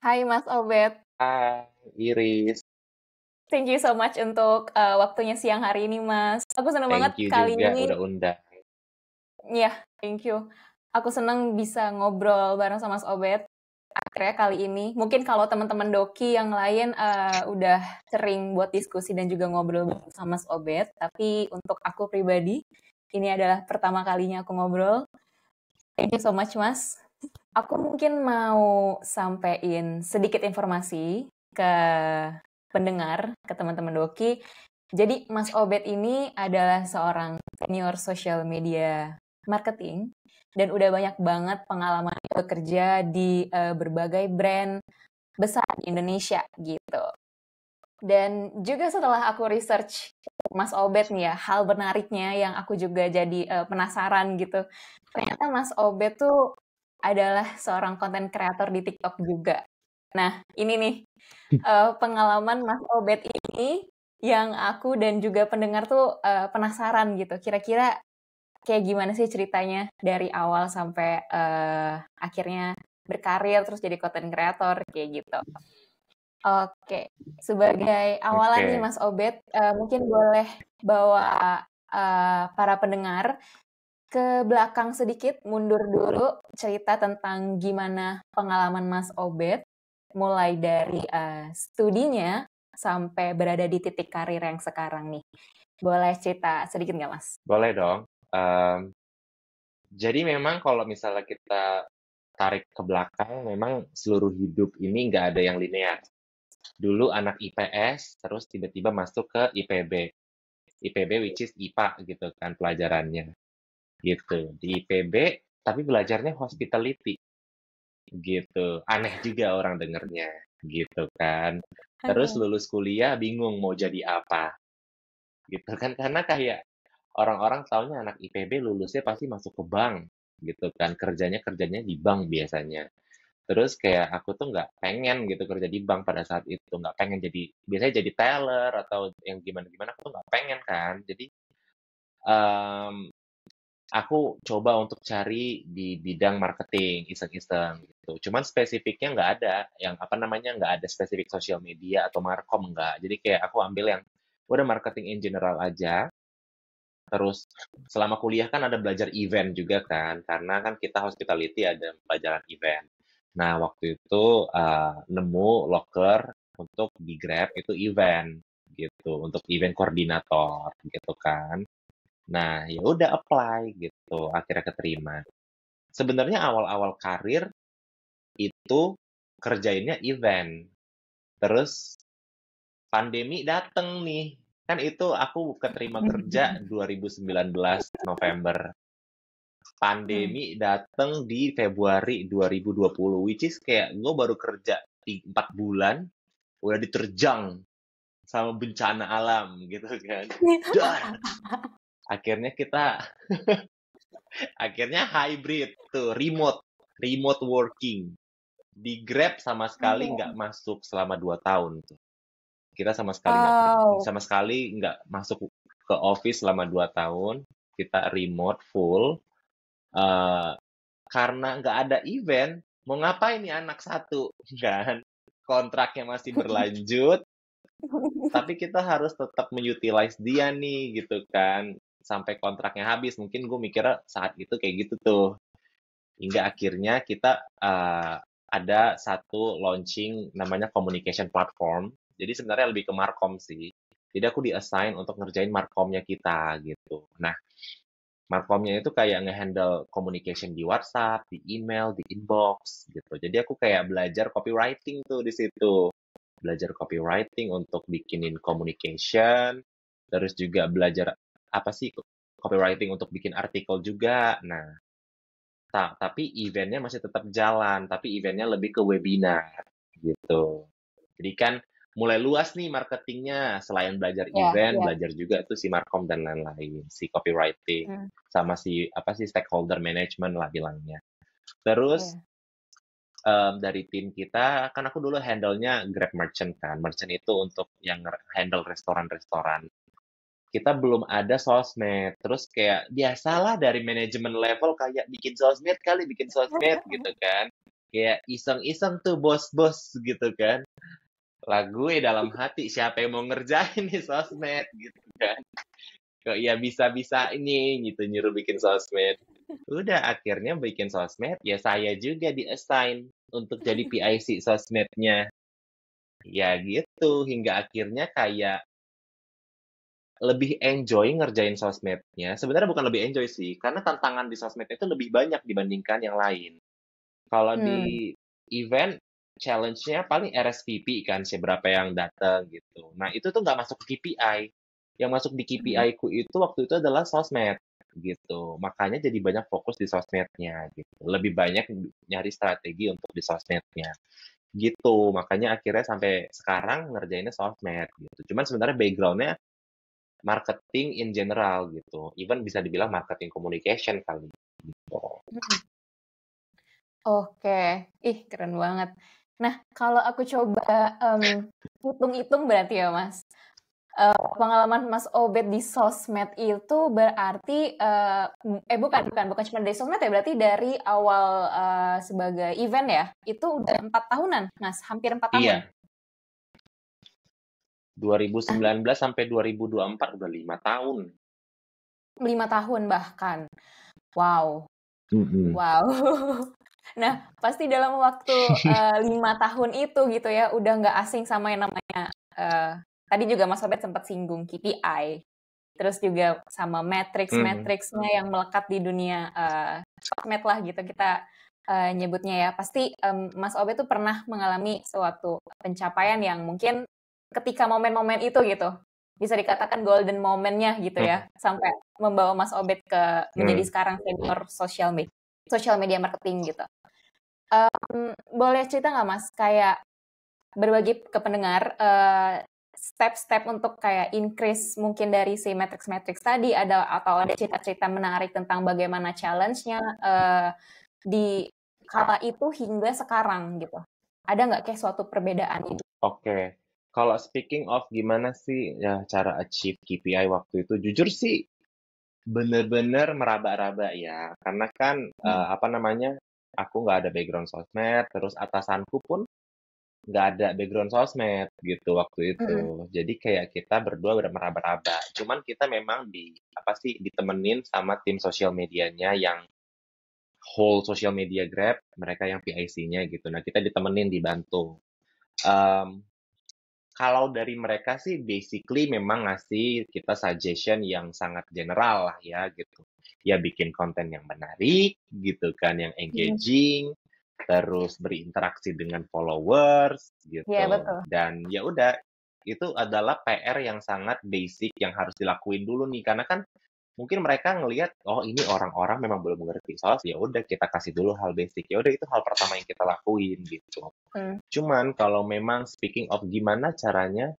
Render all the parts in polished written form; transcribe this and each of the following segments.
Hai Mas Obet, Hai, Iris. thank you so much untuk waktunya siang hari ini Mas. Aku seneng banget Thank you kali juga ini, udah undang. ya thank you. Aku seneng bisa ngobrol bareng sama Mas Obet. Akhirnya kali ini, mungkin kalau teman-teman Doki yang lain udah sering buat diskusi dan juga ngobrol bareng sama Mas Obet, tapi untuk aku pribadi, ini adalah pertama kalinya aku ngobrol. Thank you so much Mas. Aku mungkin mau sampein sedikit informasi ke pendengar, ke teman-teman Doki. Jadi Mas Obet ini adalah seorang senior social media marketing dan udah banyak banget pengalaman bekerja di berbagai brand besar di Indonesia gitu. Dan juga setelah aku research Mas Obet nih ya, hal menariknya yang aku juga jadi penasaran gitu. Ternyata Mas Obet tuh adalah seorang konten kreator di TikTok juga. Nah, ini nih pengalaman Mas Obet ini yang aku dan juga pendengar tuh penasaran gitu. Kira-kira kayak gimana sih ceritanya dari awal sampai akhirnya berkarir terus jadi content creator kayak gitu. Oke, sebagai awalan nih Oke, Mas Obet, mungkin boleh bawa para pendengar ke belakang sedikit, mundur dulu cerita tentang gimana pengalaman Mas Obet mulai dari studinya sampai berada di titik karir yang sekarang nih. Boleh cerita sedikit nggak Mas? boleh dong. Jadi memang kalau misalnya kita tarik ke belakang, memang seluruh hidup ini nggak ada yang linear. Dulu anak IPS, terus tiba-tiba masuk ke IPB. IPB which is IPA gitu kan pelajarannya. Gitu. Di IPB, tapi belajarnya hospitality. Gitu. Aneh juga orang dengernya. Gitu kan. Terus lulus kuliah bingung mau jadi apa. Gitu kan. Karena kayak orang-orang taunya anak IPB lulusnya pasti masuk ke bank gitu kan, kerjanya di bank biasanya. Terus kayak aku tuh nggak pengen gitu kerja di bank pada saat itu, nggak pengen jadi biasanya jadi teller atau yang gimana-gimana, aku tuh nggak pengen kan. Jadi em, aku coba untuk cari di bidang marketing iseng-iseng gitu. Cuman spesifiknya nggak ada, yang apa namanya nggak ada spesifik sosial media atau markom nggak. Jadi kayak aku ambil yang udah marketing in general aja. Terus selama kuliah kan ada belajar event juga kan, karena kan kita hospitality ada pelajaran event. Nah, waktu itu nemu loker untuk di Grab itu event gitu, untuk event koordinator gitu kan. Nah, ya udah apply gitu, akhirnya keterima. Sebenarnya awal-awal karir itu kerjainnya event. Terus pandemi dateng nih. Kan itu aku keterima kerja 2019 November. Hmm. Pandemi dateng di Februari 2020, which is kayak gue baru kerja 4 bulan, udah diterjang sama bencana alam gitu kan. Dar, akhirnya kita, akhirnya hybrid tuh, remote working. Di Grab sama sekali nggak masuk selama 2 tahun tuh. Kita sama sekali nggak Oh, sama sekali nggak masuk ke office selama 2 tahun. Kita remote full. eh Karena nggak ada event, mau ngapain nih anak satu, kan? Kontraknya masih berlanjut, tapi kita harus tetap mengutilize dia nih, gitu kan? Sampai kontraknya habis. Mungkin gue mikirnya saat itu kayak gitu tuh. Hingga akhirnya kita ada satu launching namanya communication platform. Jadi sebenarnya lebih ke markom sih. Jadi aku di-assign untuk ngerjain markomnya kita gitu. Nah, markomnya itu kayak ngehandle communication di WhatsApp, di email, di inbox gitu. Jadi aku kayak belajar copywriting tuh di situ. Belajar copywriting untuk bikinin communication, terus juga belajar apa sih copywriting untuk bikin artikel juga. Nah, tapi eventnya masih tetap jalan, tapi eventnya lebih ke webinar gitu. Jadi kan mulai luas nih marketingnya, selain belajar ya, event, ya. belajar juga tuh si markom dan lain-lain, si copywriting, Hmm, sama si apa sih stakeholder management lah bilangnya. Terus ya. dari tim kita, kan aku dulu handle-nya Grab Merchant kan, Merchant itu untuk yang handle restoran-restoran. Kita belum ada sosmed, terus kayak biasalah dari manajemen level kayak bikin sosmed kali, bikin sosmed gitu kan. kayak iseng-iseng tuh bos-bos gitu kan. Lah gue dalam hati siapa yang mau ngerjain nih sosmed gitu kan. Kok ya bisa-bisa ini gitu nyuruh bikin sosmed. Udah akhirnya bikin sosmed ya saya juga di-assign untuk jadi PIC sosmednya. Ya gitu hingga akhirnya kayak lebih enjoy ngerjain sosmednya. Sebenarnya bukan lebih enjoy sih, karena tantangan di sosmed itu lebih banyak dibandingkan yang lain. Kalau Hmm. di event, challenge-nya paling RSVP kan, seberapa yang datang gitu. Nah, itu tuh nggak masuk ke KPI. Yang masuk di Hmm. KPI ku itu waktu itu adalah sosmed gitu. Makanya jadi banyak fokus di sosmednya gitu. Lebih banyak nyari strategi untuk di sosmednya gitu. Makanya akhirnya sampai sekarang ngerjainnya sosmed gitu. Cuman sebenarnya background-nya marketing in general gitu. Even bisa dibilang marketing communication kali gitu. Hmm. Oke, ih keren banget. Nah, kalau aku coba hitung-hitung berarti ya, Mas. Pengalaman Mas Obet di sosmed itu berarti bukan cuma dari sosmed ya, berarti dari awal sebagai event ya, itu udah 4 tahunan, Mas, hampir 4 tahun. Iya, 2019 sampai 2024 udah 5 tahun. 5 tahun bahkan. Wow, Mm-mm. wow. Nah, pasti dalam waktu 5 tahun itu gitu ya, udah nggak asing sama yang namanya, tadi juga Mas Obet sempat singgung KPI, terus juga sama Mm-mm. matriks-matriksnya yang melekat di dunia sosmed lah gitu kita nyebutnya ya. Pasti Mas Obet tuh pernah mengalami suatu pencapaian yang mungkin ketika momen-momen itu gitu, bisa dikatakan golden momennya gitu ya, sampai membawa Mas Obet ke menjadi Mm. sekarang senior social media marketing gitu. Boleh cerita nggak Mas, kayak berbagi ke pendengar step-step untuk kayak increase mungkin dari si matrix-matrix tadi ada atau ada cerita-cerita menarik tentang bagaimana challenge-nya di kala itu hingga sekarang gitu. Ada nggak kayak suatu perbedaan itu? Oke. Kalau speaking of gimana sih ya cara achieve KPI waktu itu, jujur sih bener-bener meraba-raba ya. Karena kan Hmm. apa namanya, aku nggak ada background sosmed, terus atasanku pun nggak ada background sosmed gitu waktu itu. Mm-mm. Jadi kayak kita berdua udah meraba-raba. Cuman kita memang apa sih ditemenin sama tim sosial medianya yang whole social media Grab, mereka yang PIC-nya gitu. Nah, kita ditemenin, dibantu. Em, Kalau dari mereka sih basically memang ngasih kita suggestion yang sangat general lah ya gitu. Ya bikin konten yang menarik gitu kan, yang Mm. engaging, terus berinteraksi dengan followers Iya gitu. betul. Dan ya udah itu adalah PR yang sangat basic yang harus dilakuin dulu nih karena kan mungkin mereka ngelihat oh ini orang-orang memang belum mengerti soal ya udah kita kasih dulu hal basic ya udah itu hal pertama yang kita lakuin gitu. Hmm. Cuman kalau memang speaking of gimana caranya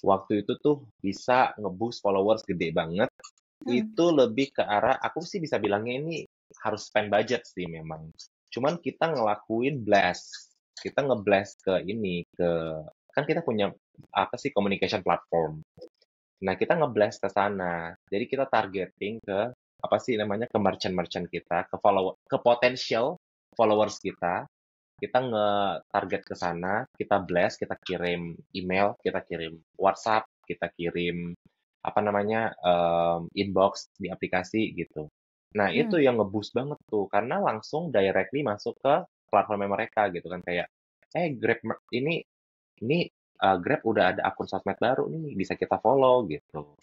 waktu itu tuh bisa nge-boost followers gede banget, Hmm. itu lebih ke arah aku sih bisa bilangnya ini harus spend budget sih memang. Cuman kita ngelakuin blast. Kita nge-blast ke ini, kan kita punya apa sih communication platform. Nah, kita nge-blast ke sana. Jadi kita targeting ke apa sih namanya ke merchant-merchant kita, ke potential followers kita. Kita nge-target ke sana, kita blast, kita kirim email, kita kirim WhatsApp, kita kirim apa namanya inbox di aplikasi gitu. Nah, Hmm. itu yang nge-boost banget tuh karena langsung directly masuk ke platformnya mereka gitu kan kayak Grab ini Grab udah ada akun sosmed baru nih, bisa kita follow gitu.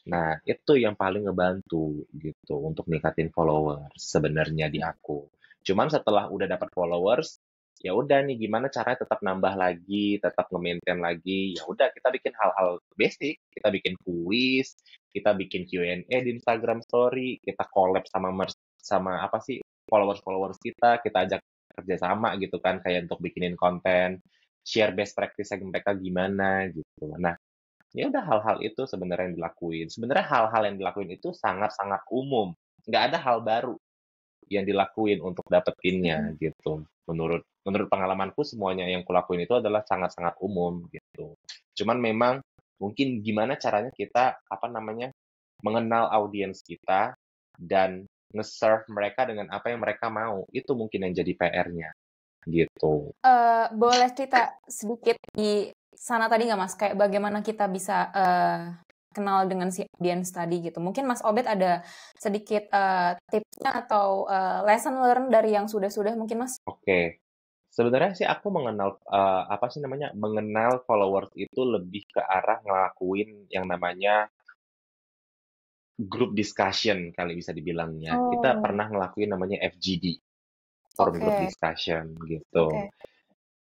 Nah, itu yang paling ngebantu gitu untuk ningkatin followers sebenarnya di aku. Cuman setelah udah dapat followers, ya udah nih gimana caranya tetap nambah lagi, tetap nge-maintain lagi. Ya udah kita bikin hal-hal basic, kita bikin kuis, kita bikin Q&A di Instagram Story, kita collab sama apa sih followers-followers kita ajak kerjasama gitu kan kayak untuk bikinin konten, share best practice mereka gimana gitu. Nah, ya udah hal-hal itu sebenarnya yang dilakuin. Sebenarnya hal-hal yang dilakuin itu sangat-sangat umum. Nggak ada hal baru yang dilakuin untuk dapetinnya Hmm. gitu. Menurut menurut pengalamanku semuanya yang kulakuin itu adalah sangat-sangat umum gitu. Cuman memang mungkin gimana caranya kita apa namanya mengenal audiens kita dan nge-serve mereka dengan apa yang mereka mau. Itu mungkin yang jadi PR-nya. gitu. Boleh cerita sedikit di sana tadi nggak Mas? Kayak bagaimana kita bisa kenal dengan si audience tadi gitu. Mungkin Mas Obed ada sedikit tipsnya atau lesson learn dari yang sudah-sudah mungkin Mas? Oke. Sebenarnya sih aku mengenal apa sih namanya? Mengenal followers itu lebih ke arah ngelakuin yang namanya group discussion kali bisa dibilangnya. Kita Oh, pernah ngelakuin namanya FGD, forum group oke, discussion gitu. oke.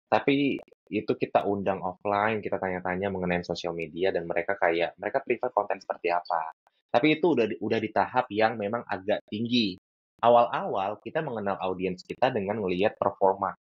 Tapi itu kita undang offline, kita tanya-tanya mengenai sosial media dan mereka kayak mereka prefer konten seperti apa. Tapi itu udah di tahap yang memang agak tinggi. Awal-awal kita mengenal audiens kita dengan ngelihat performa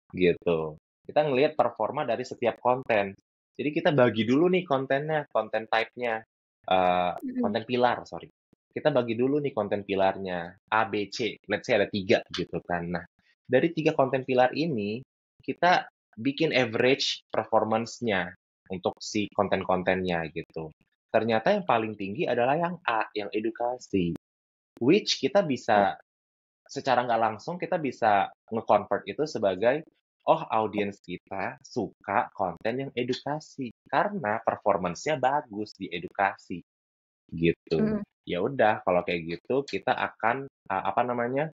gitu. Kita ngelihat performa dari setiap konten. Jadi kita bagi dulu nih kontennya, konten type-nya, Mm-mm. konten pilar, sorry. Kita bagi dulu nih konten pilarnya, A, B, C. Let's say ada 3 gitu kan. Nah, dari 3 konten pilar ini, kita bikin average performance-nya untuk si konten-kontennya gitu. Ternyata yang paling tinggi adalah yang A, yang edukasi. Which kita bisa secara nggak langsung kita bisa nge-convert itu sebagai, oh audiens kita suka konten yang edukasi karena performance-nya bagus di edukasi gitu. Mm-mm. Ya udah kalau kayak gitu kita akan apa namanya?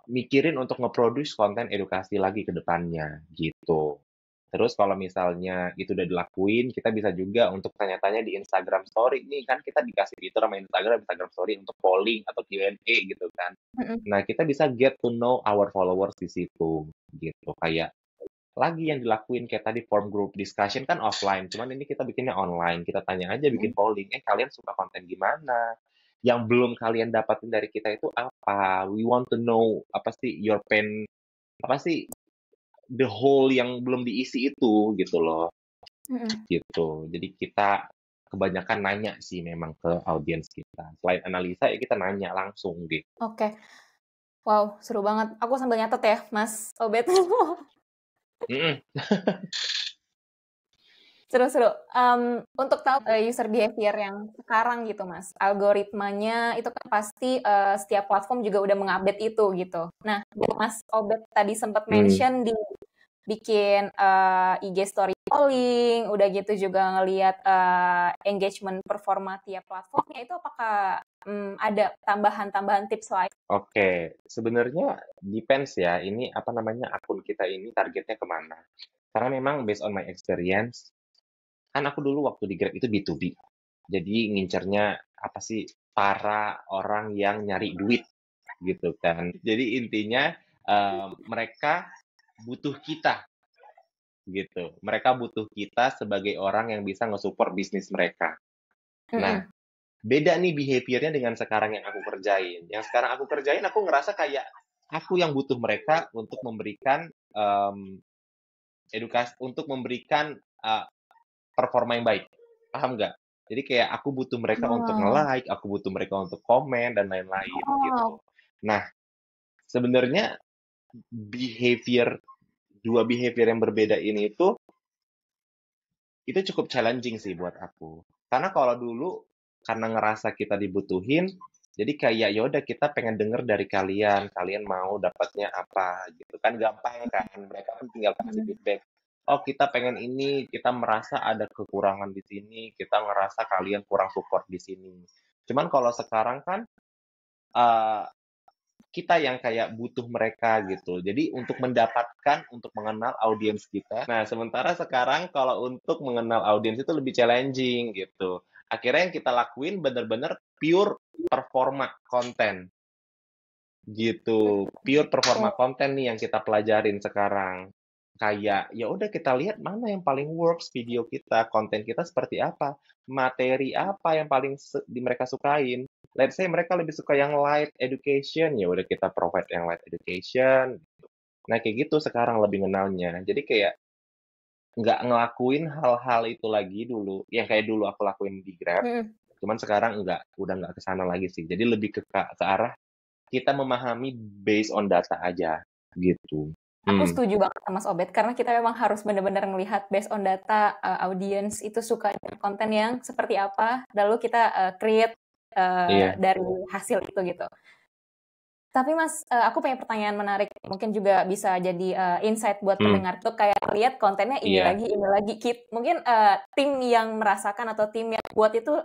Mikirin untuk nge-produce konten edukasi lagi ke depannya gitu. Terus kalau misalnya itu udah dilakuin, kita bisa juga untuk tanya-tanya di Instagram Story nih kan kita dikasih fitur sama Instagram Story untuk polling atau Q&A gitu kan. Mm-mm. Nah, kita bisa get to know our followers di situ, gitu. Kayak lagi yang dilakuin kayak tadi form group discussion kan offline, cuman ini kita bikinnya online. Kita tanya aja bikin Mm-mm. polling, kalian suka konten gimana? Yang belum kalian dapatin dari kita itu apa? We want to know apa sih your pain, apa sih the hole yang belum diisi itu gitu loh, Mm-mm. gitu. Jadi kita kebanyakan nanya sih memang ke audiens kita. Selain analisa ya kita nanya langsung gitu. Oke. Wow, seru banget. Aku sambil nyatet ya, Mas Obed. Mm-mm. Seru-seru. Untuk tahu user behavior yang sekarang gitu, Mas, algoritmanya itu kan pasti setiap platform juga udah mengupdate itu gitu. Nah, Mas Obed tadi sempat Hmm. mention di bikin IG story polling, udah gitu juga ngelihat engagement performa tiap platformnya itu apakah ada tambahan-tambahan tips lain? Oke, sebenarnya depends ya, ini apa namanya, akun kita ini targetnya kemana. Karena memang based on my experience, kan aku dulu waktu di Grab itu B2B. Jadi ngincernya apa sih, para orang yang nyari duit gitu kan. Jadi intinya mereka butuh kita gitu. Mereka butuh kita sebagai orang yang bisa nge-support bisnis mereka. Nah, Mm-mm. beda nih behavior-nya dengan sekarang yang aku kerjain. Yang sekarang aku kerjain, aku ngerasa kayak aku yang butuh mereka untuk memberikan edukasi, untuk memberikan uh, performa yang baik. Paham nggak? Jadi kayak aku butuh mereka untuk Oh, nge-like, aku butuh mereka untuk komen dan lain-lain oh, gitu. Nah, sebenarnya behavior dua behavior yang berbeda ini itu cukup challenging sih buat aku. Karena kalau dulu karena ngerasa kita dibutuhin, jadi kayak ya udah kita pengen denger dari kalian, kalian mau dapatnya apa gitu kan gampang kan. Mereka kan tinggal kasih mm, feedback. Oh, kita pengen ini, kita merasa ada kekurangan di sini, kita ngerasa kalian kurang support di sini. Cuman kalau sekarang kan eh, kita yang kayak butuh mereka gitu. Jadi untuk mendapatkan, untuk mengenal audiens kita. Nah, sementara sekarang kalau untuk mengenal audiens itu lebih challenging gitu. Akhirnya yang kita lakuin bener-bener pure performa konten gitu. Pure performa oh, konten nih yang kita pelajarin sekarang. Kayak ya udah kita lihat mana yang paling works video kita, konten kita seperti apa, materi apa yang paling di mereka sukain. Let's say mereka lebih suka yang light education, ya udah kita provide yang light education. Nah kayak gitu sekarang lebih kenalnya. Jadi kayak nggak ngelakuin hal-hal itu lagi dulu, yang kayak dulu aku lakuin di Grab. mm. Cuman sekarang udah nggak ke sana lagi sih. Jadi lebih ke arah kita memahami based on data aja gitu. Aku Hmm, setuju banget sama Mas Obed karena kita memang harus benar-benar melihat based on data audience itu suka dengan konten yang seperti apa, lalu kita create iya. dari hasil itu gitu. Tapi Mas, aku punya pertanyaan menarik, mungkin juga bisa jadi insight buat pendengar tuh kayak lihat kontennya ini Iya. lagi. Mungkin tim yang merasakan atau tim yang buat itu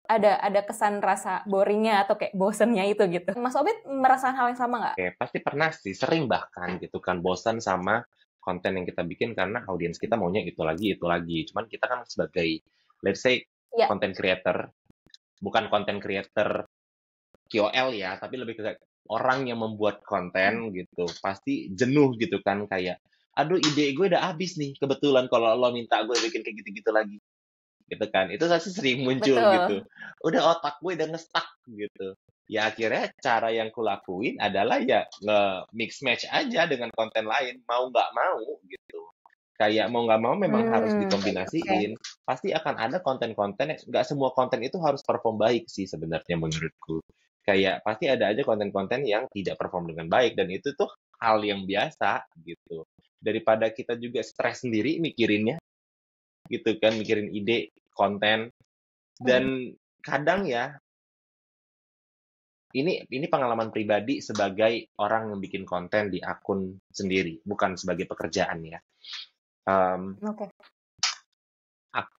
ada kesan rasa boringnya atau kayak bosennya itu gitu. Mas Obed merasakan hal yang sama nggak? Oke, pasti pernah sih, sering bahkan gitu kan, bosan sama konten yang kita bikin karena audiens kita maunya itu lagi, itu lagi. Cuman kita kan sebagai, let's say, Iya. content creator, bukan content creator KOL ya, tapi lebih ke orang yang membuat konten gitu, pasti jenuh gitu kan, kayak, aduh ide gue udah habis nih, kebetulan kalau lo minta gue bikin kayak gitu-gitu lagi, gitu kan. Itu pasti sering muncul gitu. Betul. Udah otak gue udah nge-stuck gitu. Ya akhirnya cara yang kulakuin adalah ya nge-mix match aja dengan konten lain, mau nggak mau gitu. Kayak mau nggak mau memang harus Oke. dikombinasiin. Pasti akan ada konten-konten yang nggak semua konten itu harus perform baik sih sebenarnya menurutku. Kayak pasti ada aja konten-konten yang tidak perform dengan baik dan itu tuh hal yang biasa gitu. Daripada kita juga stres sendiri mikirinnya gitu kan, mikirin ide, konten. Dan kadang ya, ini pengalaman pribadi sebagai orang yang bikin konten di akun sendiri, bukan sebagai pekerjaan ya. Oke.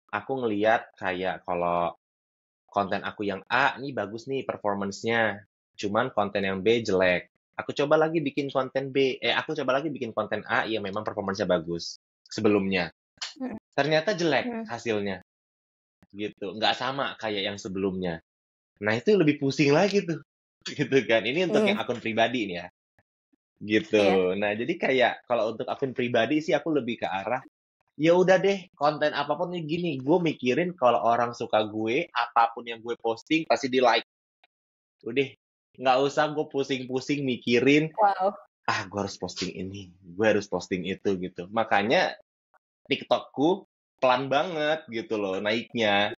Aku ngeliat kayak kalau konten aku yang A nih bagus nih performance-nya, cuman konten yang B jelek. Aku coba lagi bikin konten aku coba lagi bikin konten A yang memang performance-nya bagus sebelumnya. Mm, Ternyata jelek mm, hasilnya, gitu. Nggak sama kayak yang sebelumnya. Nah, itu lebih pusing lagi tuh, gitu kan. Ini untuk yang mm, akun pribadi nih ya, Iya. gitu. Nah, jadi kayak kalau untuk akun pribadi sih aku lebih ke arah, ya udah deh, konten apapun nih gini, gue mikirin kalau orang suka gue, apapun yang gue posting pasti di-like. Udah, nggak usah gue pusing-pusing mikirin, Wow. gue harus posting ini, gue harus posting itu gitu. Makanya TikTokku pelan banget gitu loh naiknya.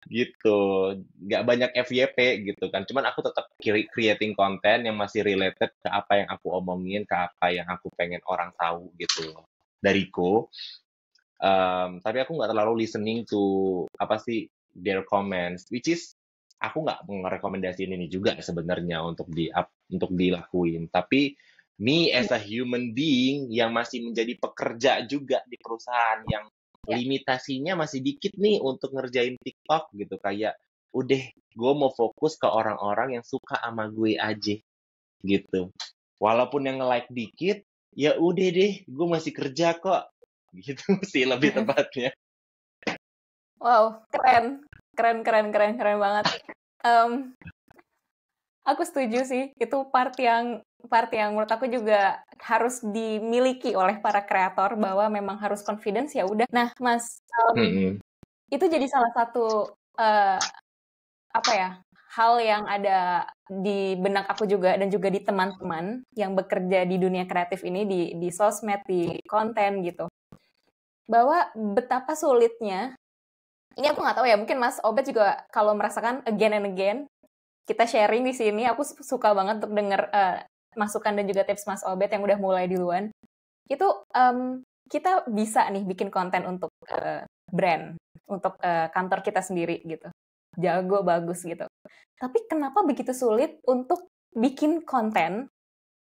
Gitu, nggak banyak FYP gitu kan, cuman aku tetap creating konten yang masih related ke apa yang aku omongin, ke apa yang aku pengen orang tahu gitu loh, dariku. Tapi aku nggak terlalu listening to, apa sih, their comments, which is, aku nggak ngerekomendasiin ini juga sebenarnya untuk dilakuin, tapi me as a human being yang masih menjadi pekerja juga di perusahaan yang Ya. limitasinya masih dikit nih untuk ngerjain TikTok gitu, kayak udah gue mau fokus ke orang-orang yang suka sama gue aja gitu. Walaupun yang nge-like dikit, ya udah deh, gue masih kerja kok. Gitu sih lebih tepatnya. Wow, keren banget. Em, aku setuju sih, itu part yang menurut aku juga harus dimiliki oleh para kreator bahwa memang harus confidence ya udah. Nah, Mas, Mm-mm. itu jadi salah satu apa ya, hal yang ada di benak aku juga dan juga di teman-teman yang bekerja di dunia kreatif ini di sosmed, di konten gitu. Bahwa betapa sulitnya. Ini aku nggak tahu ya, mungkin Mas Obed juga kalau merasakan again and again, kita sharing di sini, aku suka banget untuk denger masukan dan juga tips Mas Obed yang udah mulai duluan. Itu kita bisa nih bikin konten untuk brand, untuk kantor kita sendiri gitu. Jago, bagus gitu. Tapi kenapa begitu sulit untuk bikin konten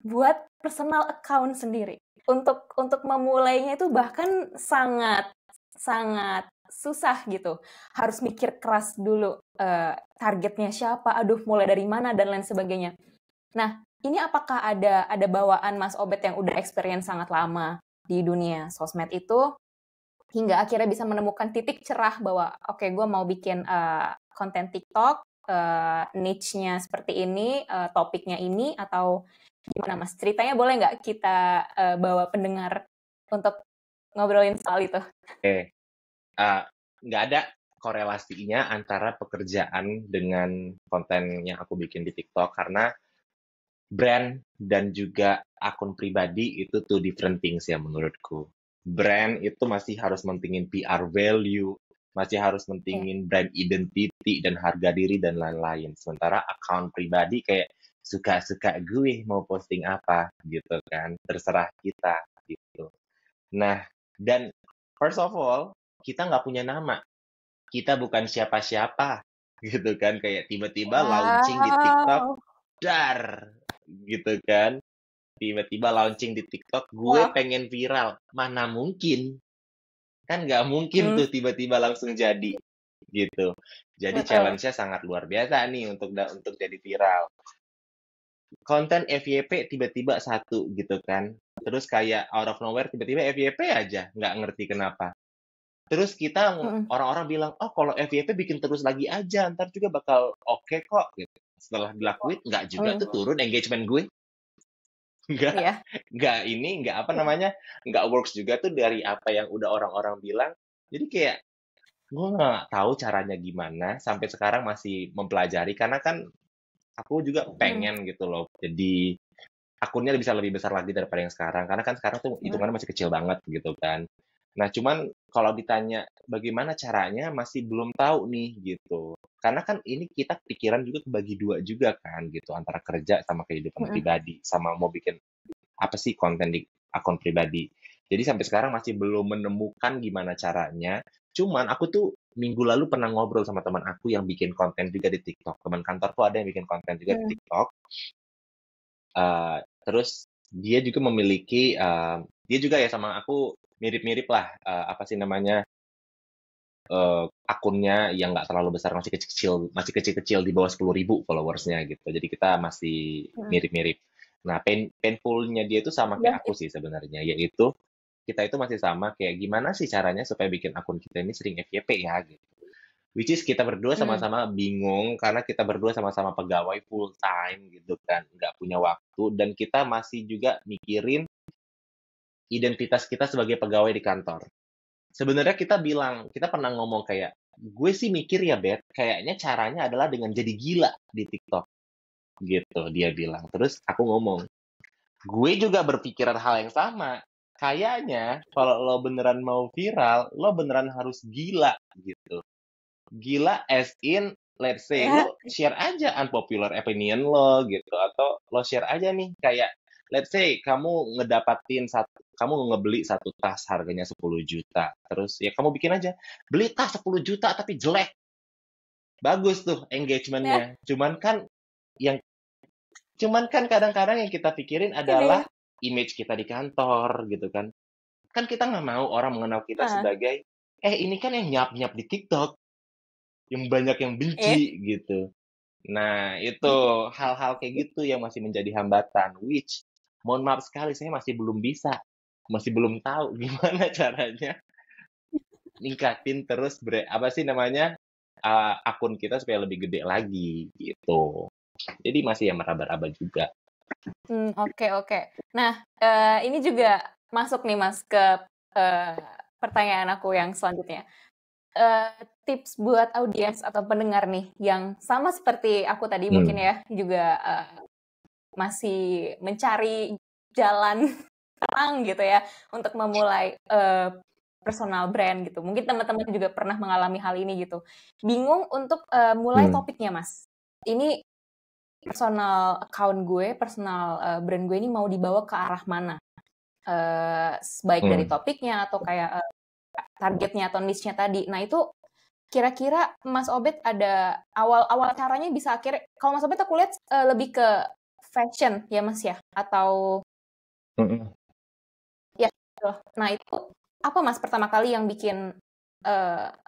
buat personal account sendiri? Untuk memulainya itu bahkan sangat susah gitu. Harus mikir keras dulu targetnya siapa, aduh mulai dari mana dan lain sebagainya. Nah, ini apakah ada bawaan Mas Obed yang udah experience sangat lama di dunia sosmed itu hingga akhirnya bisa menemukan titik cerah bahwa oke, gue mau bikin konten TikTok, niche-nya seperti ini, topiknya ini, atau gimana Mas? Ceritanya boleh nggak kita bawa pendengar untuk ngobrolin soal itu? Nggak ada korelasinya antara pekerjaan dengan konten yang aku bikin di TikTok, karena brand dan juga akun pribadi itu two different things ya menurutku. Brand itu masih harus mentingin PR value, masih harus mentingin brand identity dan harga diri dan lain-lain. Sementara akun pribadi kayak suka-suka gue mau posting apa gitu kan, terserah kita gitu. Nah, dan first of all, kita nggak punya nama. Kita bukan siapa-siapa gitu kan, kayak tiba-tiba launching di TikTok, Wow. dar gitu kan. Tiba-tiba launching di TikTok, gue Wah. pengen viral. Mana mungkin? Kan nggak mungkin tuh tiba-tiba langsung jadi, gitu. Jadi Betul. challenge-nya sangat luar biasa nih untuk jadi viral. Konten FYP tiba-tiba satu gitu kan. Terus kayak out of nowhere tiba-tiba FYP aja, nggak ngerti kenapa. Terus kita orang-orang bilang, oh kalau FYP bikin terus lagi aja, ntar juga bakal oke kok. Gitu. Setelah dilakuin, nggak juga tuh turun engagement gue. Nggak, Iya. nggak apa namanya, nggak works juga tuh dari apa yang udah orang-orang bilang. Jadi kayak gue nggak tahu caranya gimana, sampai sekarang masih mempelajari karena kan aku juga pengen gitu loh. Jadi akunnya bisa lebih besar lagi daripada yang sekarang. Karena kan sekarang tuh hitungannya masih kecil banget gitu kan. Nah, cuman kalau ditanya bagaimana caranya masih belum tahu nih gitu. Karena kan ini kita pikiran juga kebagi dua juga kan gitu antara kerja sama kehidupan pribadi sama mau bikin apa sih konten di akun pribadi. Jadi sampai sekarang masih belum menemukan gimana caranya. Cuman aku tuh minggu lalu pernah ngobrol sama teman aku yang bikin konten juga di TikTok. Teman kantorku ada yang bikin konten juga di TikTok. Terus dia juga memiliki, dia juga ya sama aku mirip-mirip lah, apa sih namanya, akunnya yang nggak terlalu besar, masih kecil-kecil di bawah 10.000 followersnya gitu. Jadi kita masih mirip-mirip. Nah, painful-nya dia itu sama kayak aku sih sebenarnya, yaitu kita itu masih sama kayak gimana sih caranya supaya bikin akun kita ini sering FYP ya gitu. Which is kita berdua sama-sama bingung karena kita berdua sama-sama pegawai full time gitu kan, nggak punya waktu dan kita masih juga mikirin identitas kita sebagai pegawai di kantor. Sebenarnya kita pernah ngomong kayak, gue sih mikir ya Bet, kayaknya caranya adalah dengan jadi gila di TikTok gitu dia bilang. Terus aku ngomong, gue juga berpikiran hal yang sama. Kayaknya kalau lo beneran mau viral, lo beneran harus gila gitu. Gila as in let's say lo share aja unpopular opinion lo gitu atau lo share aja nih kayak let's say kamu kamu ngebeli satu tas harganya 10 juta terus ya kamu bikin aja beli tas 10 juta tapi jelek bagus tuh engagementnya yang cuman kan kadang-kadang yang kita pikirin adalah image kita di kantor gitu kan kita nggak mau orang mengenal kita sebagai ini kan yang nyap-nyap di TikTok yang banyak yang benci gitu. Nah, itu hal-hal kayak gitu yang masih menjadi hambatan. Which, mohon maaf sekali, saya masih belum bisa. Masih belum tahu gimana caranya ningkatin terus, apa sih namanya, akun kita supaya lebih gede lagi, gitu. Jadi masih yang meraba-raba juga. Oke. Nah, ini juga masuk nih Mas ke pertanyaan aku yang selanjutnya. Tips buat audiens atau pendengar nih yang sama seperti aku tadi mungkin ya juga masih mencari jalan terang gitu ya untuk memulai personal brand gitu. Mungkin teman-teman juga pernah mengalami hal ini gitu. Bingung untuk mulai topiknya Mas. Ini personal account gue, personal brand gue ini mau dibawa ke arah mana? Baik dari topiknya atau kayak targetnya atau niche-nya tadi. Nah itu kira-kira Mas Obed ada awal caranya bisa akhirnya, kalau Mas Obed aku lihat lebih ke fashion ya Mas ya? Atau ya gitu. Nah itu apa Mas pertama kali yang bikin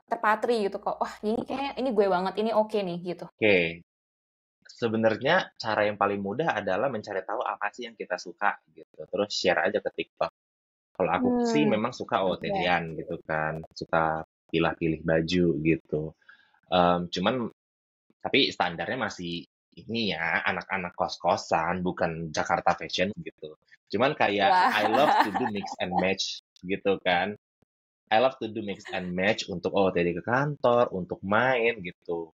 terpatri gitu kok, wah ini kayaknya ini gue banget, ini oke nih gitu. Oke. Sebenarnya cara yang paling mudah adalah mencari tahu apa sih yang kita suka gitu. Terus share aja ke TikTok. Kalau aku sih memang suka OOTD-an gitu kan. Suka pilih-pilih baju gitu. Cuman tapi standarnya masih ini ya anak-anak kos-kosan bukan Jakarta Fashion gitu. Cuman kayak I love to do mix and match gitu kan. I love to do mix and match untuk OOTD ke kantor, untuk main gitu.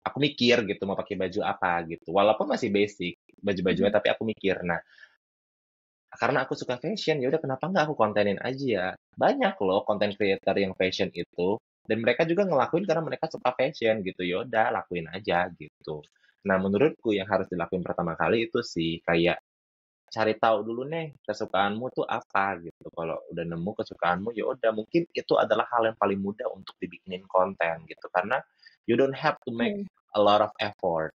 Aku mikir gitu mau pakai baju apa gitu. Walaupun masih basic baju-bajunya tapi aku mikir. Nah, karena aku suka fashion, ya udah kenapa nggak aku kontenin aja ya. Banyak loh konten creator yang fashion itu dan mereka juga ngelakuin karena mereka suka fashion gitu. Ya udah lakuin aja gitu. Nah, menurutku yang harus dilakuin pertama kali itu sih kayak cari tahu dulu nih kesukaanmu tuh apa gitu. Kalau udah nemu kesukaanmu ya udah mungkin itu adalah hal yang paling mudah untuk dibikinin konten gitu karena you don't have to make a lot of effort.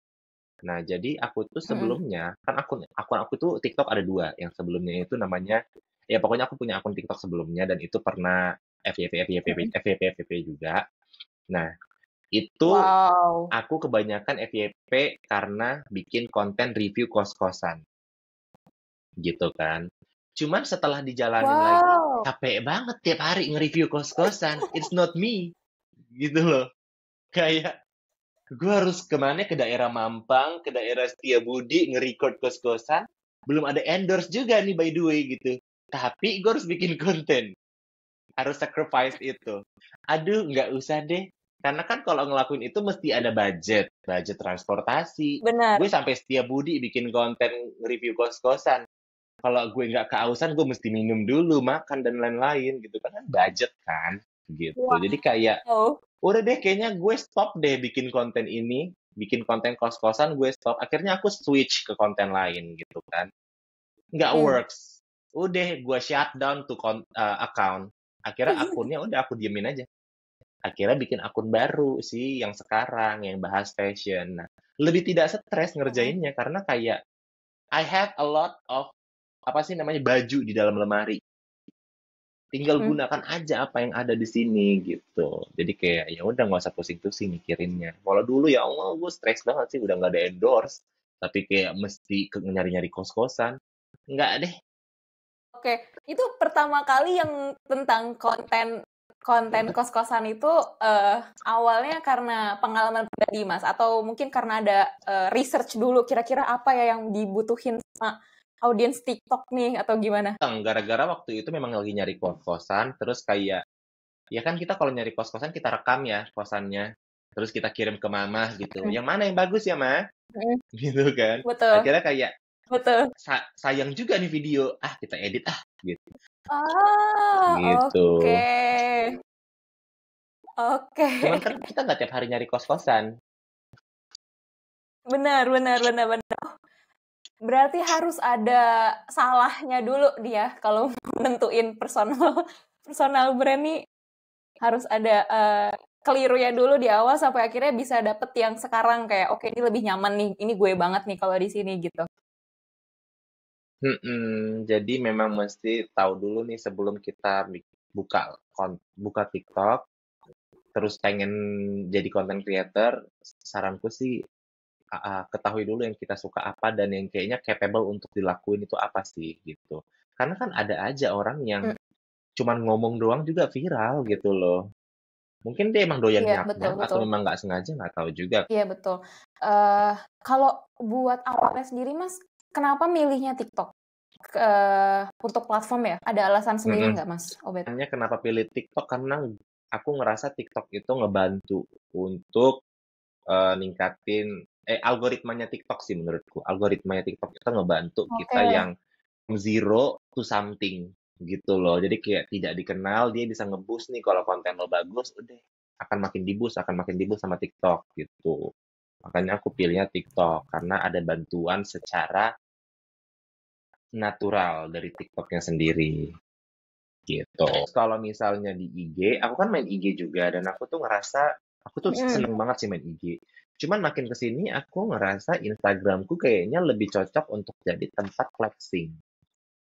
Nah, jadi aku tuh Mm-mm. sebelumnya, kan akun aku tuh TikTok ada 2, yang sebelumnya itu namanya ya pokoknya aku punya akun TikTok sebelumnya dan itu pernah Mm-mm. FYP juga. Nah, itu Wow. aku kebanyakan FYP karena bikin konten review kos-kosan, gitu kan. Cuman setelah dijalanin lagi, Wow. capek banget tiap hari nge-review kos-kosan. It's not me, gitu loh. Kayak gue harus kemana ke daerah Mampang, ke daerah Setiabudi, nge-record kos-kosan. Belum ada endorse juga nih by the way gitu. Tapi gue harus bikin konten. Harus sacrifice itu. Aduh, nggak usah deh. Karena kan kalau ngelakuin itu mesti ada budget. Budget transportasi. Gue Benar. sampai Setiabudi bikin konten review kos-kosan. Kalau gue nggak kehausan, gue mesti minum dulu, makan, dan lain-lain gitu. Kan budget kan. Gitu. Jadi kayak Wow. udah deh kayaknya gue stop deh bikin konten ini, bikin konten kos-kosan gue stop. Akhirnya aku switch ke konten lain gitu kan. Nggak Mm. works. Udah gue shutdown tuh account. Akhirnya akunnya udah aku diemin aja. Akhirnya bikin akun baru sih yang sekarang yang bahas fashion. Nah, lebih tidak stres Mm-mm. ngerjainnya karena kayak I have a lot of apa sih namanya baju di dalam lemari. Tinggal Mm. gunakan aja apa yang ada di sini gitu. Jadi kayak ya udah nggak usah pusing-pusing mikirinnya. Kalau dulu ya Allah gue stres banget sih udah nggak ada endorse, tapi kayak mesti nyari-nyari kos-kosan. Nggak deh. Oke, itu pertama kali yang tentang konten konten kos-kosan itu awalnya karena pengalaman pribadi Mas atau mungkin karena ada research dulu kira-kira apa ya yang dibutuhin sama audiens TikTok nih atau gimana? Gara-gara waktu itu memang lagi nyari kos-kosan, terus kayak ya kan kita kalau nyari kos-kosan kita rekam ya kosannya, terus kita kirim ke mama gitu. Mm. Yang mana yang bagus ya, Ma? Mm. Gitu kan. Betul, Akhirnya kayak betul. sayang juga nih video. Ah, kita edit ah gitu. Ah, Gitu. oke. Oke. Cuman kan kita nggak tiap hari nyari kos-kosan. Benar, benar, benar, benar. Berarti harus ada salahnya dulu dia kalau nentuin personal personal brand nih harus ada kelirunya dulu di awal sampai akhirnya bisa dapet yang sekarang kayak oke ini lebih nyaman nih, ini gue banget nih kalau di sini gitu. Jadi memang mesti tahu dulu nih sebelum kita buka TikTok, terus pengen jadi content creator, saranku sih ketahui dulu yang kita suka apa dan yang kayaknya capable untuk dilakuin itu apa sih gitu. Karena kan ada aja orang yang Mm, cuman ngomong doang juga viral gitu loh. Mungkin dia emang doyan iya betul nyakdam atau betul. memang nggak sengaja nggak tahu juga. Iya betul. Kalau buat awalnya sendiri Mas, kenapa milihnya TikTok untuk platform ya? Ada alasan sendiri Mm-mm. nggak Mas Obet? Makanya kenapa pilih TikTok karena aku ngerasa TikTok itu ngebantu untuk ningkatin algoritmanya TikTok sih menurutku. Algoritmanya TikTok itu ngebantu kita Oke. yang zero to something gitu loh. Jadi kayak tidak dikenal, dia bisa nge-boost nih kalau konten lo bagus, udah akan makin diboost sama TikTok gitu. Makanya aku pilihnya TikTok karena ada bantuan secara natural dari TikToknya sendiri gitu. Kalau misalnya di IG, aku kan main IG juga dan aku tuh ngerasa aku tuh Mm. seneng banget sih main IG. Cuman makin kesini aku ngerasa Instagramku kayaknya lebih cocok untuk jadi tempat flexing.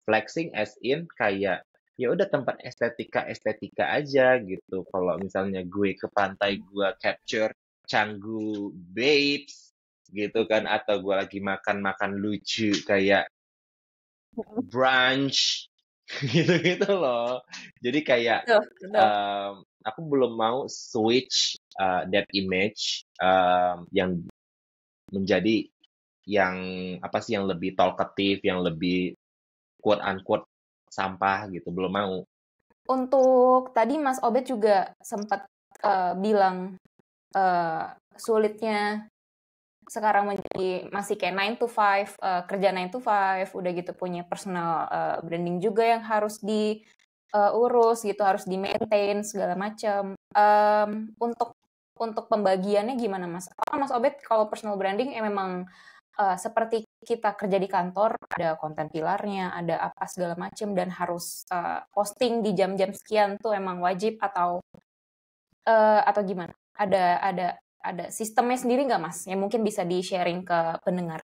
Flexing as in kayak ya udah tempat estetika aja gitu. Kalau misalnya gue ke pantai gue capture Canggu babes gitu kan atau gue lagi makan-makan lucu kayak brunch gitu-gitu loh. Jadi kayak Betul, betul. aku belum mau switch that image yang menjadi yang apa sih yang lebih talkative, yang lebih quote unquote sampah gitu, belum mau. Untuk tadi Mas Obet juga sempat bilang sulitnya sekarang menjadi masih kayak 9 to 5 kerja 9 to 5 udah gitu punya personal branding juga yang harus diurus gitu harus di maintain segala macam untuk pembagiannya gimana Mas? Apa Mas Obet kalau personal branding memang seperti kita kerja di kantor ada konten pilarnya ada apa segala macam dan harus posting di jam-jam sekian tuh emang wajib atau gimana? Ada ada sistemnya sendiri nggak Mas? Yang mungkin bisa di-sharing ke pendengar.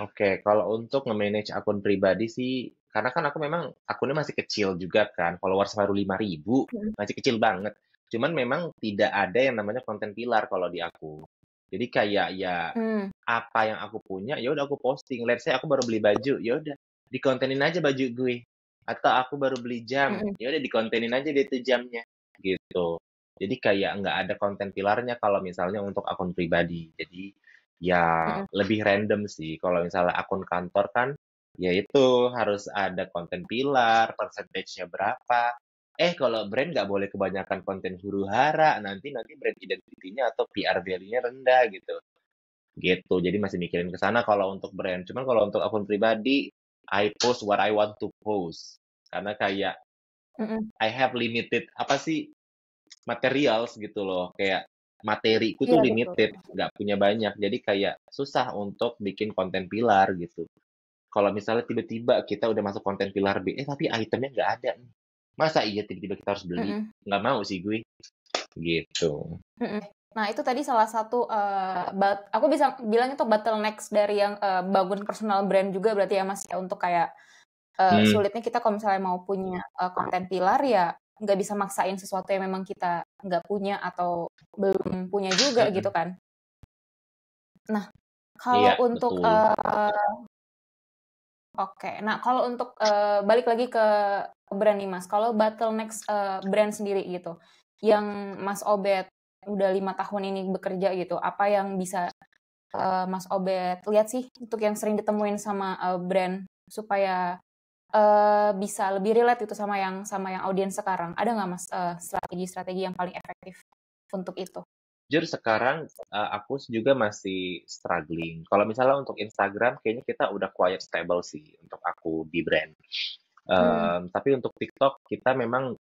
Oke, kalau untuk nge-manage akun pribadi sih, karena kan aku memang akunnya masih kecil juga kan, followers baru 5.000, Mhm. masih kecil banget. Cuman memang tidak ada yang namanya konten pilar kalau di aku. Jadi kayak ya Mmm, apa yang aku punya, ya udah aku posting. Let's say aku baru beli baju, ya udah dikontenin aja baju gue. Atau aku baru beli jam, mhm, ya udah dikontenin aja deh itu jamnya, gitu. Jadi kayak nggak ada konten pilarnya kalau misalnya untuk akun pribadi. Jadi ya mhm, lebih random sih. Kalau misalnya akun kantor kan, ya itu harus ada konten pilar, percentage-nya berapa. Kalau brand nggak boleh kebanyakan konten huru-hara, nanti nanti brand identity-nya atau PR value-nya rendah gitu. Gitu. Jadi masih mikirin ke sana kalau untuk brand. Cuman kalau untuk akun pribadi, I post what I want to post. Karena kayak mhm. I have limited apa sih materials gitu loh. Kayak materiku tuh Iya betul. limited, nggak punya banyak. Jadi kayak susah untuk bikin konten pilar gitu. Kalau misalnya tiba-tiba kita udah masuk konten pilar B, tapi itemnya nggak ada nih. Masa iya tiba-tiba kita harus beli? Mhm, Nggak mau sih gue. Gitu. mhm. Nah itu tadi salah satu, aku bisa bilang itu bottlenecks dari yang, bangun personal brand juga berarti ya Mas ya, untuk kayak Hmm. sulitnya kita kalau misalnya mau punya konten pilar ya nggak bisa maksain sesuatu yang memang kita nggak punya atau belum punya juga gitu Mm-mm. kan. Nah Iya, kalau untuk betul. oke, nah kalau untuk balik lagi ke brand nih Mas, kalau bottlenecks brand sendiri gitu, yang Mas Obet udah 5 tahun ini bekerja gitu, apa yang bisa Mas Obet lihat sih untuk yang sering ditemuin sama brand supaya bisa lebih relate itu sama yang audiens sekarang. Ada nggak Mas, strategi-strategi yang paling efektif untuk itu? Jujur sekarang aku juga masih struggling. Kalau misalnya untuk Instagram, kayaknya kita udah quite stable sih untuk aku di brand. Mmm, Tapi untuk TikTok kita memang,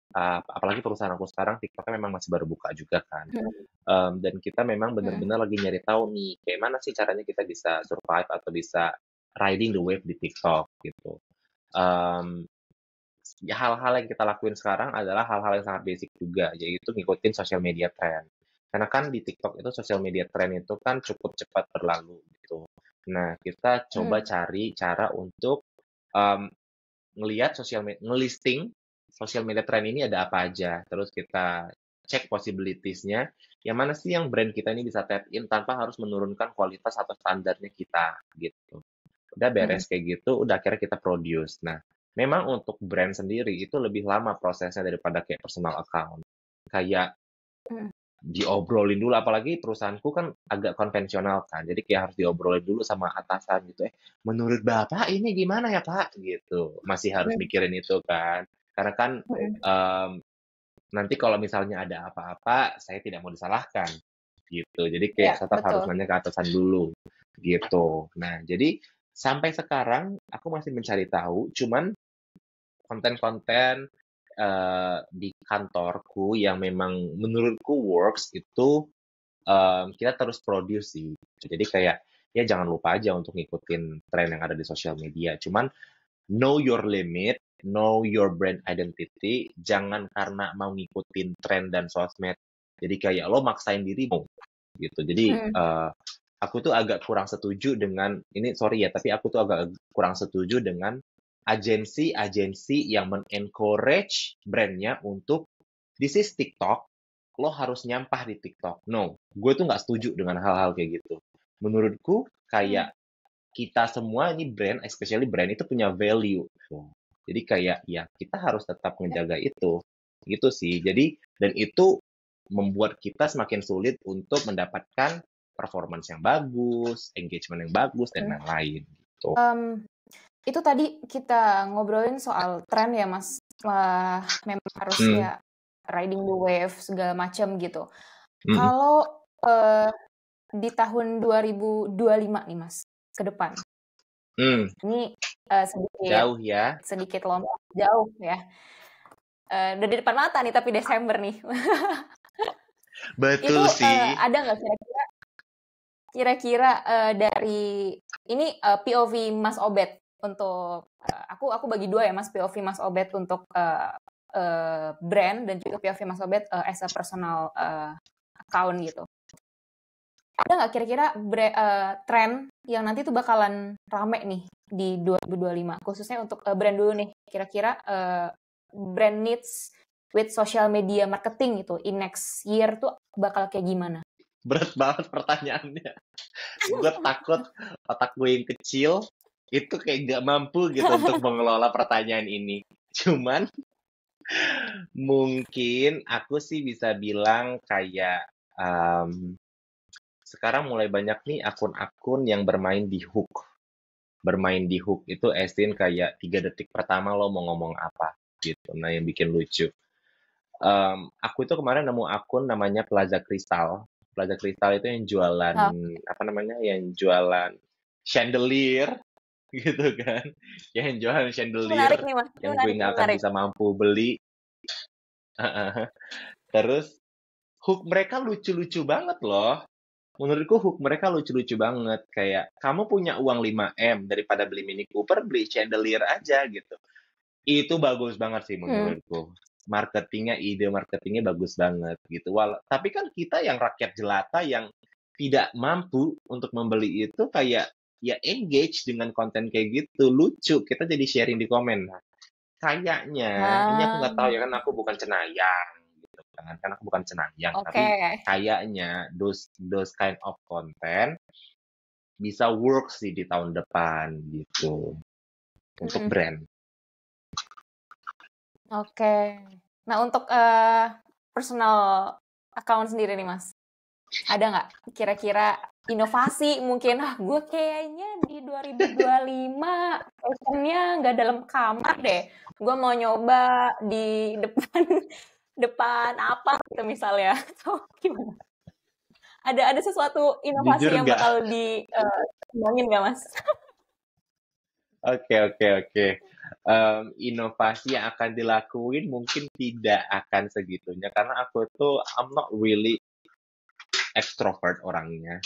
apalagi perusahaan aku sekarang TikToknya memang masih baru buka juga kan. mhm, Dan kita memang mhm, benar-benar lagi nyari tahu nih, kayak mana sih caranya kita bisa survive atau bisa riding the wave di TikTok gitu. Mmm, Ya hal-hal yang kita lakuin sekarang adalah hal-hal yang sangat basic juga, yaitu ngikutin social media trend. Karena kan di TikTok itu social media trend itu kan cukup cepat berlalu gitu. Nah, kita coba mhm, cari cara untuk um, ngelihat ngelisting social media trend ini ada apa aja. Terus kita cek possibilities-nya, yang mana sih yang brand kita ini bisa tap in tanpa harus menurunkan kualitas atau standarnya kita gitu. Udah mhm, beres kayak gitu, udah akhirnya kita produce. Nah, memang untuk brand sendiri itu lebih lama prosesnya daripada kayak personal account. Kayak mhm, diobrolin dulu, apalagi perusahaanku kan agak konvensional kan, jadi kayak harus diobrolin dulu sama atasan gitu, menurut Bapak ini gimana ya Pak? Gitu, masih harus mhm, mikirin itu kan. Karena kan, mhm. mmm, nanti kalau misalnya ada apa-apa, saya tidak mau disalahkan, gitu. Jadi kayak Iya, tetap harus betul. nanya ke atasan dulu, gitu. Nah, jadi sampai sekarang aku masih mencari tahu, cuman konten-konten, di kantorku yang memang menurutku works itu, kita terus produce sih. Jadi kayak, ya jangan lupa aja untuk ngikutin tren yang ada di sosial media. Cuman know your limit, know your brand identity, jangan karena mau ngikutin tren dan sosmed, jadi kayak lo maksain dirimu, gitu. Jadi, Mhm, aku tuh agak kurang setuju dengan ini sorry ya, tapi aku tuh agak kurang setuju dengan agensi-agensi yang men-encourage brand-nya untuk, "This is TikTok, lo harus nyampah di TikTok." No, gue tuh nggak setuju dengan hal-hal kayak gitu. Menurutku mhm, kayak kita semua ini brand, especially brand itu punya value. Jadi kayak ya kita harus tetap iya, menjaga itu. Gitu sih. Jadi dan itu membuat kita semakin sulit untuk mendapatkan performance yang bagus, engagement yang bagus dan mhm. lain-lain gitu. Itu tadi kita ngobrolin soal tren ya Mas, memang harus Hmm, ya riding the wave segala macam gitu. mhm, Kalau, di tahun 2025 nih Mas, ke depan, hmm, ini, sedikit jauh ya. sedikit lompat jauh ya, udah di depan mata nih tapi Desember nih. Itu, Betul sih. ada nggak kira-kira, dari ini, POV Mas Obet untuk, aku bagi 2 ya Mas, POV Mas Obet untuk, brand dan juga POV Mas Obet, as a personal, account gitu. Ada nggak kira-kira tren yang nanti tuh bakalan rame nih di 2025, khususnya untuk brand dulu nih, kira-kira brand needs with social media marketing gitu in next year tuh bakal kayak gimana? Berat banget pertanyaannya. Gue takut otak gue yang kecil itu kayak gak mampu gitu untuk mengelola pertanyaan ini. Cuman mungkin aku sih bisa bilang kayak sekarang mulai banyak nih akun-akun yang bermain di hook. Bermain di hook itu esin kayak 3 detik pertama lo mau ngomong apa gitu. Nah, yang bikin lucu. Aku itu kemarin nemu akun namanya Plaza Crystal. Plaza Crystal itu yang jualan apa namanya? Yang jualan chandelier gitu kan. Yang jualan Menarik chandelier nih Mas, yang gue nggak akan bisa mampu beli. Terus hook mereka lucu-lucu banget loh. Menurutku hook mereka lucu-lucu banget. Kayak, kamu punya uang 5M, daripada beli Mini Cooper, beli chandelier aja gitu. Itu bagus banget sih menurutku. Ide marketingnya bagus banget gitu. Tapi kan kita yang rakyat jelata yang tidak mampu untuk membeli itu kayak ya engage dengan konten kayak gitu. Lucu, kita jadi sharing di komen. Nah, kayaknya, ini aku nggak tahu ya kan aku bukan cenayang gitu kan aku bukan cenayang, tapi kayaknya those kind of content bisa work sih di tahun depan gitu untuk brand. Oke. Nah, untuk personal account sendiri nih Mas, ada nggak kira-kira inovasi mungkin? Gue kayaknya di 2025 fashionnya nggak dalam kamar deh. Gue mau nyoba di depan apa gitu misalnya. Atau gimana? Ada sesuatu inovasi Jujur yang nggak? bakal dikembangin nggak Mas? Oke. Inovasi yang akan dilakuin mungkin tidak akan segitunya karena aku tuh I'm not really extrovert orangnya.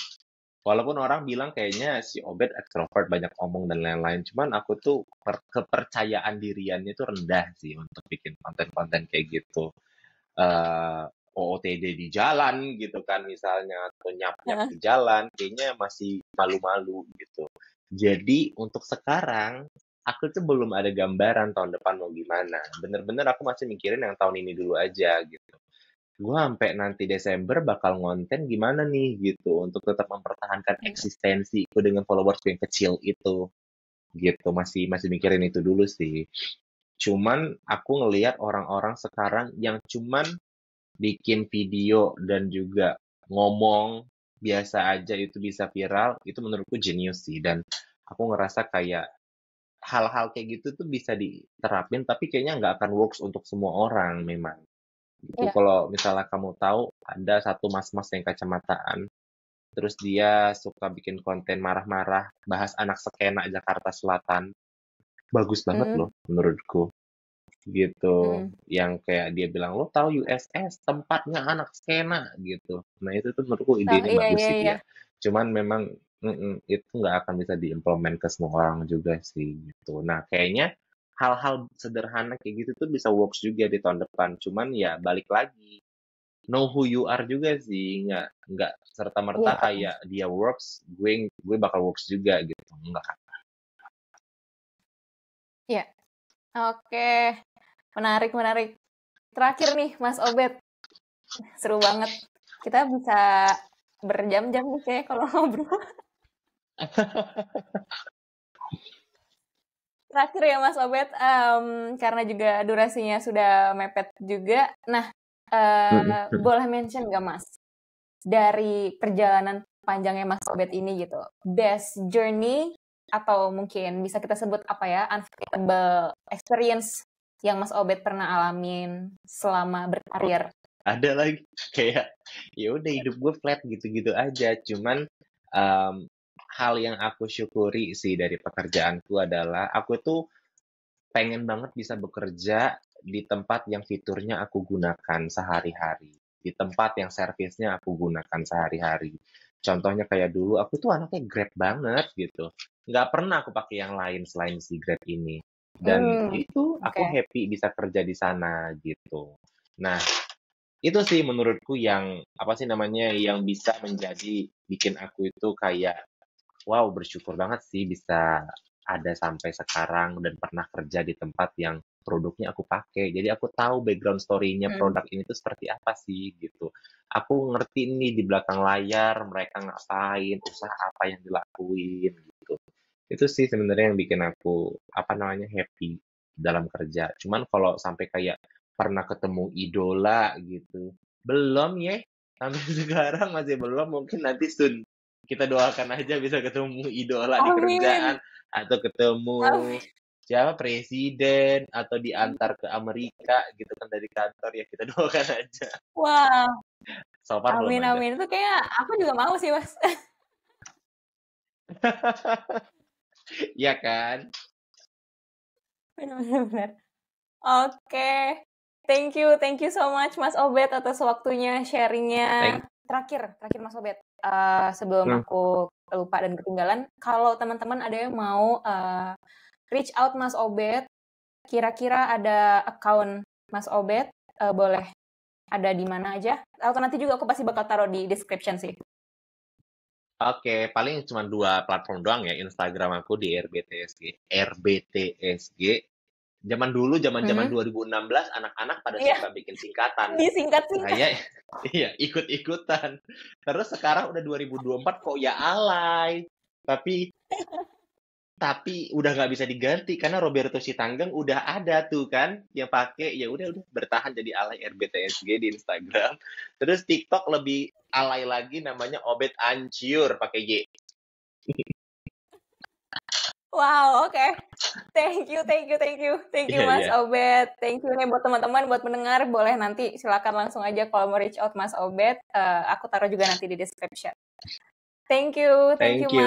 Walaupun orang bilang kayaknya si Obed extrovert, banyak omong dan lain-lain. Cuman aku tuh kepercayaan diriannya tuh rendah sih untuk bikin konten-konten kayak gitu. OOTD di jalan gitu kan misalnya, atau nyap-nyap di jalan, kayaknya masih malu-malu gitu. Jadi untuk sekarang, aku tuh belum ada gambaran tahun depan mau gimana. Bener-bener aku masih mikirin yang tahun ini dulu aja gitu. Gue sampai nanti Desember bakal ngonten gimana nih gitu untuk tetap mempertahankan eksistensi gue dengan followers yang kecil itu gitu, masih mikirin itu dulu sih. Cuman aku ngelihat orang-orang sekarang yang cuman bikin video dan juga ngomong biasa aja itu bisa viral, itu menurutku jenius sih. Dan aku ngerasa kayak hal-hal kayak gitu tuh bisa diterapin, tapi kayaknya nggak akan works untuk semua orang memang. Gitu. Kalau misalnya kamu tahu ada satu mas-mas yang kacamataan, terus dia suka bikin konten marah-marah, bahas anak skena Jakarta Selatan, bagus banget loh menurutku. Gitu. Yang kayak dia bilang, lo tahu USS tempatnya anak skena gitu. Nah itu tuh menurutku idenya bagus sih dia. Cuman memang itu nggak akan bisa diimplement ke semua orang juga sih gitu. Nah kayaknya hal-hal sederhana kayak gitu tuh bisa works juga di tahun depan. Cuman ya balik lagi, know who you are juga sih, nggak serta merta kayak dia works, gue bakal works juga gitu, enggak. Iya. Oke, menarik. Terakhir nih Mas Obed, seru banget. Kita bisa berjam-jam nih kayak kalau ngobrol. Terakhir ya Mas Obed, karena juga durasinya sudah mepet juga. Nah, boleh mention nggak Mas, dari perjalanan panjangnya Mas Obed ini gitu, best journey atau mungkin bisa kita sebut apa ya, unforgettable experience yang Mas Obed pernah alamin selama berkarir? Ada lagi kayak ya udah hidup gue flat gitu-gitu aja. Cuman hal yang aku syukuri sih dari pekerjaanku adalah aku tuh pengen banget bisa bekerja di tempat yang fiturnya aku gunakan sehari-hari, di tempat yang servisnya aku gunakan sehari-hari. Contohnya kayak dulu aku tuh anaknya Grab banget gitu, nggak pernah aku pakai yang lain selain si Grab ini. Dan itu aku happy bisa kerja di sana gitu. Nah, itu sih menurutku yang apa sih namanya yang bisa menjadi bikin aku itu kayak wow, bersyukur banget sih bisa ada sampai sekarang dan pernah kerja di tempat yang produknya aku pakai. Jadi aku tahu background story-nya Hmm. produk ini tuh seperti apa sih gitu. Aku ngerti nih di belakang layar mereka ngapain, usaha apa yang dilakuin gitu. Itu sih sebenarnya yang bikin aku apa namanya happy dalam kerja. Cuman kalau sampai kayak pernah ketemu idola gitu, belum ya. Sampai sekarang masih belum, mungkin nanti soon kita doakan aja bisa ketemu idola di Amin. kerjaan atau ketemu Amin. siapa presiden atau diantar ke Amerika gitu kan dari kantor ya kita doakan aja. Wah, So far belum amin ada. amin. Itu kayak aku juga mau sih, Mas. Iya kan? Benar benar benar. Oke. Thank you so much Mas Obet atas waktunya, sharingnya. Thank Terakhir Mas Obet, sebelum hmm, aku lupa dan ketinggalan, kalau teman-teman ada yang mau reach out Mas Obet, kira-kira ada account Mas Obet, boleh ada di mana aja? Atau nanti juga aku pasti bakal taruh di description sih. Oke, paling cuma 2 platform doang ya, Instagram aku di RBTSG. Zaman dulu, zaman-zaman Mhm. 2016, anak-anak pada Iya, suka bikin singkatan. disingkat-singkat. Saya iya, ikut-ikutan. Terus sekarang udah 2024 kok ya alay. Tapi udah nggak bisa diganti karena Roberto Sitanggeng udah ada tuh kan yang pakai, ya udah bertahan jadi alay RBTSG di Instagram. Terus TikTok lebih alay lagi namanya Obet Anciur pakai Y. Wow, oke. Thank you, thank you, thank you. Thank you Iya, Mas iya. Obet. Thank you nih buat teman-teman, buat mendengar. Boleh nanti silakan langsung aja kalau mau reach out Mas Obet. Aku taruh juga nanti di description. Thank you Thank Mas. you.